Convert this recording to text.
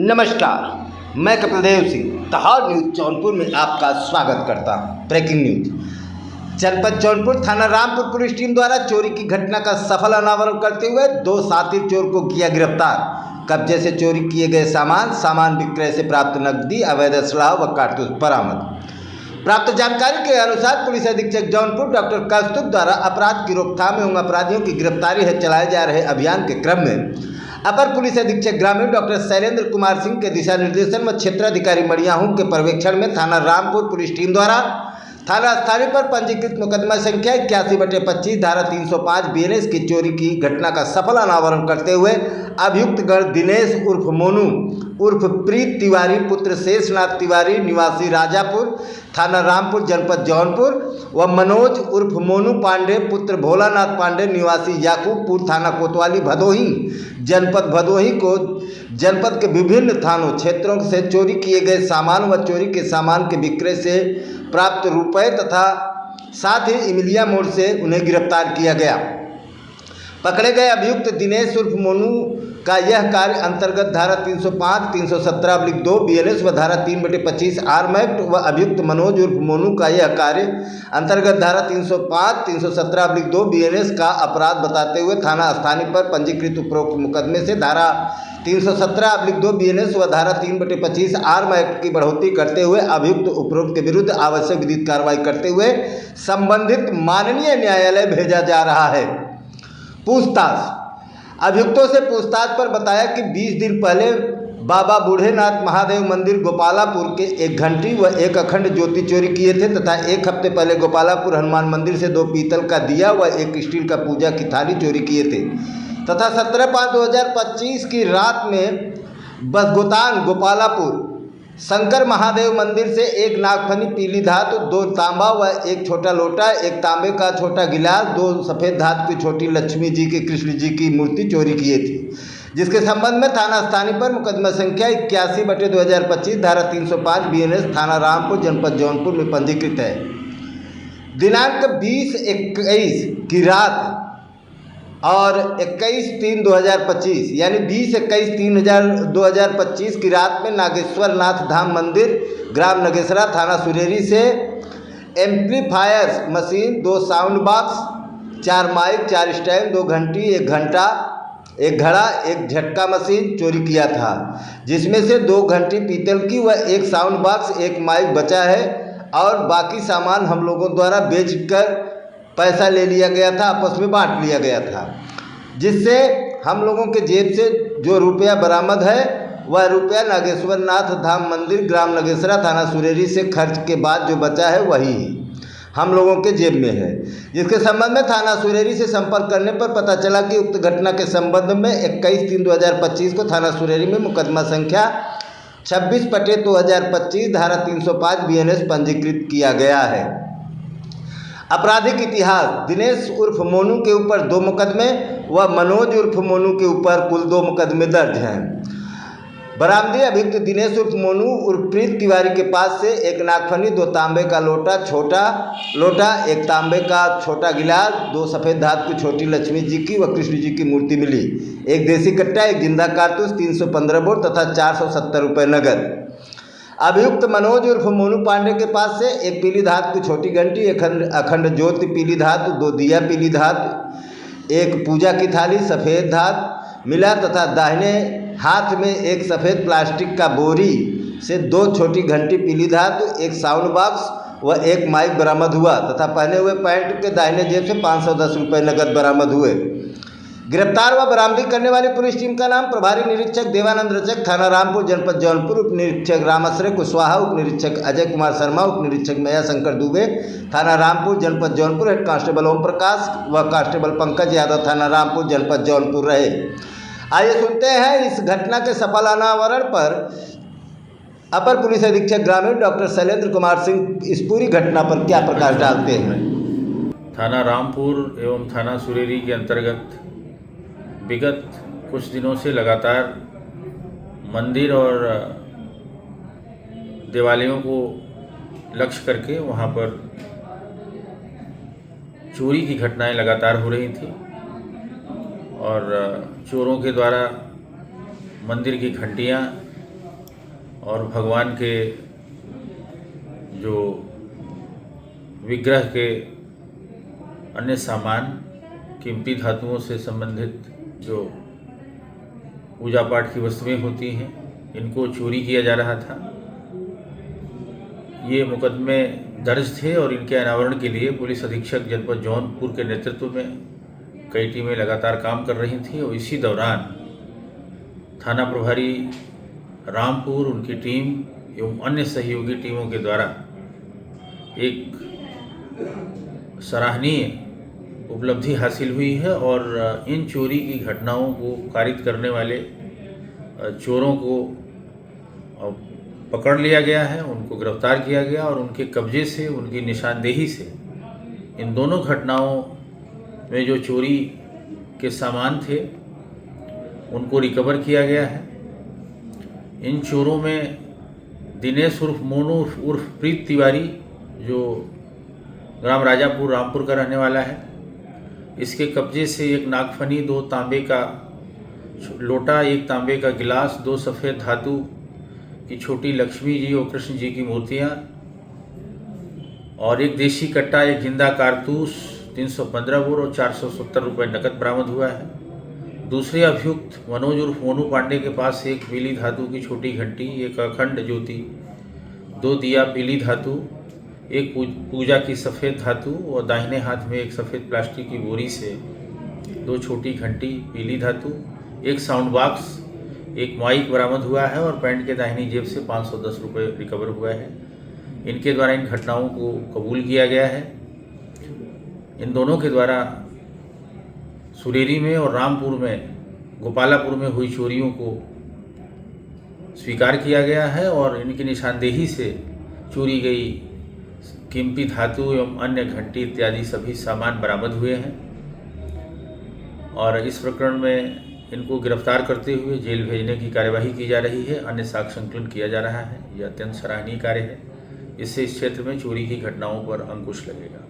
नमस्कार, मैं कपिल देव सिंह तहार न्यूज जौनपुर में आपका स्वागत करता हूं। Breaking news. जनपद जौनपुर थाना रामपुर पुलिस टीम द्वारा चोरी की घटना का सफल अनावरण करते हुए 2 शातिर चोर को किया गिरफ्तार। कब्जे से चोरी किए गए सामान विक्रय से प्राप्त नकदी, अवैध असलाह व कारतूस बरामद। प्राप्त जानकारी के अनुसार पुलिस अधीक्षक जौनपुर डॉक्टर कौस्तुभ द्वारा अपराध की रोकथाम एवं अपराधियों की गिरफ्तारी है चलाए जा रहे अभियान के क्रम में अपर पुलिस अधीक्षक ग्रामीण डॉक्टर शैलेंद्र कुमार सिंह के दिशा निर्देशन व क्षेत्राधिकारी मड़ियाहू के पर्यवेक्षण में थाना रामपुर पुलिस टीम द्वारा थाना स्थानीय पर पंजीकृत मुकदमा संख्या 81/25 धारा 305 BNS की चोरी की घटना का सफल अनावरण करते हुए अभियुक्त गण दिनेश उर्फ मोनू उर्फ प्रीत तिवारी पुत्र शेषनाथ तिवारी निवासी राजापुर थाना रामपुर जनपद जौनपुर व मनोज उर्फ मोनू पांडे पुत्र भोलानाथ पांडे निवासी याकूबपुर थाना कोतवाली भदोही जनपद भदोही को जनपद के विभिन्न थानों क्षेत्रों से चोरी किए गए सामान व चोरी के सामान के विक्रय से प्राप्त रुपए तथा साथ ही इमिलिया मोड़ से उन्हें गिरफ्तार किया गया। पकड़े गए अभियुक्त दिनेश उर्फ मोनू का यह कार्य अंतर्गत धारा 305, 317/2 BNS व धारा 3/25 आर्म एक्ट व अभियुक्त मनोज उर्फ मोनू का यह कार्य अंतर्गत धारा 305, 317/2 BNS का अपराध बताते हुए थाना स्थानीय पर पंजीकृत उपरोक्त मुकदमे से धारा 317/2 BNS व धारा 3/25 आर्म एक्ट की बढ़ोतरी करते हुए अभियुक्त उपरोक्त के विरुद्ध आवश्यक विधिक कार्रवाई करते हुए संबंधित माननीय न्यायालय भेजा जा रहा है। पूछताछ। अभियुक्तों से पूछताछ पर बताया कि 20 दिन पहले बाबा बूढ़ेनाथ महादेव मंदिर गोपालापुर के 1 घंटी व 1 अखंड ज्योति चोरी किए थे तथा 1 हफ्ते पहले गोपालापुर हनुमान मंदिर से 2 पीतल का दिया व 1 स्टील का पूजा की थाली चोरी किए थे तथा 17/5/2025 की रात में बसगोतान गोपालापुर शंकर महादेव मंदिर से 1 नागफनी पीली धातु, 2 तांबा व 1 छोटा लोटा, 1 तांबे का छोटा गिलास, 2 सफ़ेद धातु की छोटी लक्ष्मी जी की कृष्ण जी की मूर्ति चोरी किए थी, जिसके संबंध में थाना स्थानीय पर मुकदमा संख्या 81/2025 धारा 305 BNS थाना रामपुर जनपद जौनपुर में पंजीकृत है। दिनांक 20/21 की रात और 21/3/2025 यानी 20/21/2025 की रात में नागेश्वर नाथ धाम मंदिर ग्राम नगेसरा थाना सुरेरी से amplifiers machine, 2 sound box, 4 mic, 4 stand, 2 घंटी, 1 घंटा, 1 घड़ा, 1 झटका मशीन चोरी किया था, जिसमें से 2 घंटी पीतल की व 1 साउंड बॉक्स, 1 माइक बचा है और बाकी सामान हम लोगों द्वारा बेचकर पैसा ले लिया गया था, आपस में बांट लिया गया था, जिससे हम लोगों के जेब से जो रुपया बरामद है वह रुपया नागेश्वर नाथ धाम मंदिर ग्राम नगेसरा थाना सुरेरी से खर्च के बाद जो बचा है वही हम लोगों के जेब में है। जिसके संबंध में थाना सुरेरी से संपर्क करने पर पता चला कि उक्त घटना के संबंध में 21/3/2025 को थाना सुरेरी में मुकदमा संख्या 26/2025 धारा 305 BNS पंजीकृत किया गया है। आपराधिक इतिहास। दिनेश उर्फ मोनू के ऊपर 2 मुकदमे व मनोज उर्फ मोनू के ऊपर कुल 2 मुकदमे दर्ज हैं। बरामदी अभियुक्त दिनेश उर्फ मोनू उर्फ प्रीत तिवारी के पास से 1 नागफनी, 2 तांबे का लोटा छोटा लोटा, 1 तांबे का छोटा गिलास, 2 सफ़ेद धातु की छोटी लक्ष्मी जी की व कृष्ण जी की मूर्ति मिली, 1 देसी कट्टा, 1 जिंदा कारतूस, 315 बोर तथा 470 रुपये नगद। अभियुक्त मनोज उर्फ मोनू पांडे के पास से 1 पीली धातु की छोटी घंटी, 1 अखंड ज्योति पीली धातु, 2 दिया पीली धातु, 1 पूजा की थाली सफ़ेद धातु मिला तथा दाहिने हाथ में 1 सफ़ेद प्लास्टिक का बोरी से 2 छोटी घंटी पीली धातु, 1 साउंड बॉक्स व 1 माइक बरामद हुआ तथा पहने हुए पैंट के दाहिने जेब से 510 रुपये नगद बरामद हुए। गिरफ्तार व बरामदी करने वाली पुलिस टीम का नाम प्रभारी निरीक्षक देवानंद रचक थाना रामपुर जनपद जौनपुर, उप निरीक्षक रामाश्रय कुशवाहा, उप निरीक्षक अजय कुमार शर्मा, उप निरीक्षक मैया शंकर दुबे थाना रामपुर जनपद जौनपुर, हेड कांस्टेबल ओम प्रकाश व कांस्टेबल पंकज यादव थाना रामपुर जनपद जौनपुर रहे। आइए सुनते हैं इस घटना के सफल अनावरण पर अपर पुलिस अधीक्षक ग्रामीण डॉक्टर शैलेंद्र कुमार सिंह इस पूरी घटना पर क्या प्रकाश डालते हैं। थाना रामपुर एवं थाना सुरेरी के अंतर्गत विगत कुछ दिनों से लगातार मंदिर और देवालयों को लक्ष्य करके वहाँ पर चोरी की घटनाएं लगातार हो रही थी और चोरों के द्वारा मंदिर की घंटियाँ और भगवान के जो विग्रह के अन्य सामान, कीमती धातुओं से संबंधित जो पूजा पाठ की वस्तुएं होती हैं, इनको चोरी किया जा रहा था। ये मुकदमे दर्ज थे और इनके अनावरण के लिए पुलिस अधीक्षक जनपद जौनपुर के नेतृत्व में कई टीमें लगातार काम कर रही थीं और इसी दौरान थाना प्रभारी रामपुर, उनकी टीम एवं अन्य सहयोगी टीमों के द्वारा एक सराहनीय उपलब्धि हासिल हुई है और इन चोरी की घटनाओं को कारित करने वाले चोरों को पकड़ लिया गया है, उनको गिरफ्तार किया गया और उनके कब्जे से, उनकी निशानदेही से इन दोनों घटनाओं में जो चोरी के सामान थे उनको रिकवर किया गया है। इन चोरों में दिनेश उर्फ मोनू उर्फ प्रीत तिवारी, जो ग्राम राजापुर रामपुर का रहने वाला है, इसके कब्जे से एक नागफनी, 2 तांबे का लोटा, 1 तांबे का गिलास, 2 सफ़ेद धातु की छोटी लक्ष्मी जी और कृष्ण जी की मूर्तियाँ और 1 देशी कट्टा, 1 जिंदा कारतूस, 315 बोर और 470 रुपये नकद बरामद हुआ है। दूसरे अभियुक्त मनोज उर्फ मोनू पांडे के पास एक पीली धातु की छोटी घंटी, 1 अखंड ज्योति, 2 दिया पीली धातु, 1 पूजा की सफ़ेद धातु और दाहिने हाथ में 1 सफ़ेद प्लास्टिक की बोरी से 2 छोटी घंटी पीली धातु, 1 साउंड बॉक्स, 1 माइक बरामद हुआ है और पैंट के दाहिनी जेब से 510 रुपये रिकवर हुआ है। इनके द्वारा इन घटनाओं को कबूल किया गया है। इन दोनों के द्वारा सुरेरी में और रामपुर में, गोपालापुर में हुई चोरियों को स्वीकार किया गया है और इनकी निशानदेही से चोरी गई कीमती धातु एवं अन्य घंटी इत्यादि सभी सामान बरामद हुए हैं और इस प्रकरण में इनको गिरफ्तार करते हुए जेल भेजने की कार्यवाही की जा रही है। अन्य साक्ष्य संकलन किया जा रहा है। यह अत्यंत सराहनीय कार्य है। इससे इस क्षेत्र में चोरी की घटनाओं पर अंकुश लगेगा।